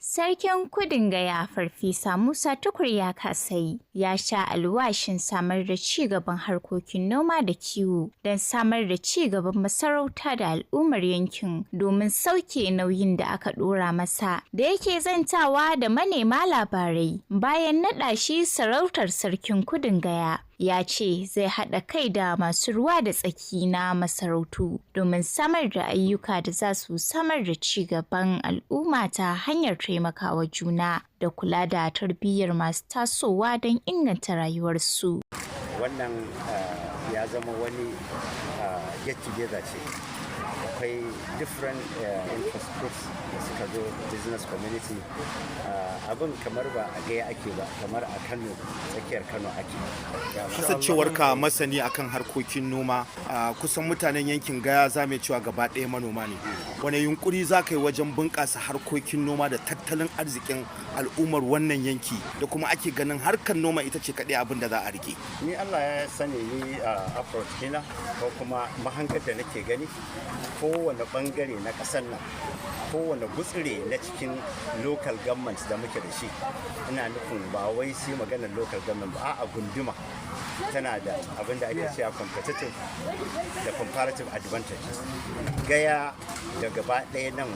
Sarkin Kudun Gaya Farfesa Musa Tukur Yakasai ya sha alwashin samar da cigaban harkokin noma da kiwo don samar da cigaban masarauta da al'ummar yankin domin sauke nauyin da aka ɗora masa. Da yake zantawa da manema labarai bayan naɗa shi sarautar Sarkin Kudun Gaya. Ya ce zai haɗa kai da masu ruwa da tsaki na masarautu domin samar da ayyuka da za su samar da ci gaban al'umma ta hanyar taimakawa juna da kula da tarbiyyar masu tasowa don inganta rayuwarsu. Wannan ya zama wani get together ce. Akwai different interest groups da suka zo business community. Abin kamar ba a Gaya ake ba, kamar a Kano, tsakiyar Kano ake. Kasancewarka masani akan harkokin noma, kusan mutanen yankin Gaya za mu cewa gaba ɗaya manoma ne. Wane yunkuri za ka yi wajen bunƙasa harkokin noma da tattalin arzikin al'ummar wannan yanki da kuma ake ganin harkar noma ita ce kaɗai abin da za a rike? Ni Allah ya sani ni approach ɗina ko kuma mahangar da nake gani, kowane bangare na ƙasar nan, kowane gutsire na cikin local government da muke da shi, ina nufin ba wai sai maganar local government ba, a gunduma tana da abin da ake cewa competitive da comparative advantage. Gaya da gaba ɗaya nan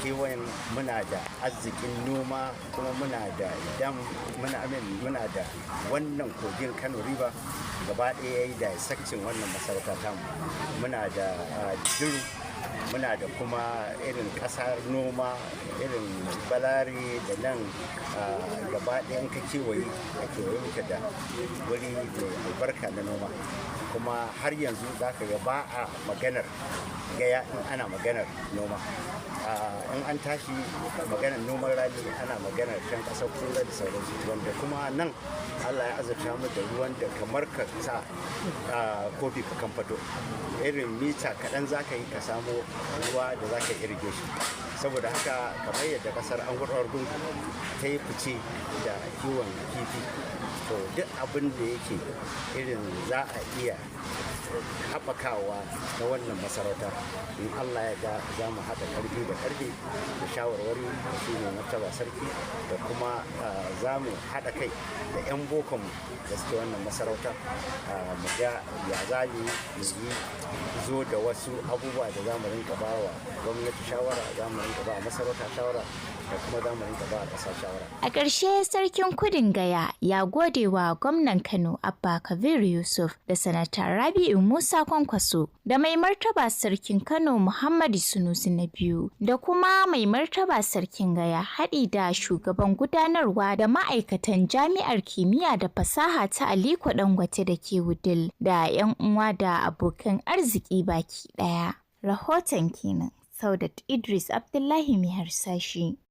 kewayen muna da arzikin noma, kuma muna da dam, muna da wannan kogin Kano River gaba ɗaya ya yi dissecting wannan masarauta tamu. Muna da jiru, muna da kuma irin ƙasar noma, irin balari da nan gaba ɗaya ka kewaye muke da wuri mai albarka na noma. Kuma har yanzu za ka ga ba a maganar Gaya in ana maganar noma. In an tashi maganar noman rani ana maganar kan ƙasar kula da sauransu, wanda kuma nan Allah ya azurta mu da ruwan da kamar ka sa kofi ka kamfato, irin mita kaɗan za ka yi ka samo ruwa da za ka irrigation. Saboda haka kamar yadda ƙasar an gungu ta yi fice da kiwon kifi, to duk abin da yake irin za a iya haɓakawa na wannan masarauta, in Allah ya da za mu haɗa ƙarfi da ƙarfi da shawarwari da shi ne martaba sarki, da kuma za mu haɗa kai da 'yan bokonmu da suke wannan masarauta, mu ga ya za mu yi zo da wasu abubuwa da za mu rinka ba wa gwamnati shawara, za mu rinka ba wa masarauta shawara, da kuma za mu rinka ba wa ƙasa shawara. A ƙarshe Sarkin Kudun Gaya ya gode wa gwamnan Kano Abba Kabir Yusuf da sanata Rabi'u Musa Kwankwaso da mai martaba Sarkin Kano Muhammadu Sunusi na biyu da kuma mai martaba Sarkin Gaya haɗi da shugaban gudanarwa da ma'aikatan Jami'ar Kimiyya da Fasaha ta Aliko Dangote da ke Wudil da 'yan uwa da abokan arziki baki ɗaya. Rahoton kenan. Saudat Idris Abdullahi Mai Harsashi.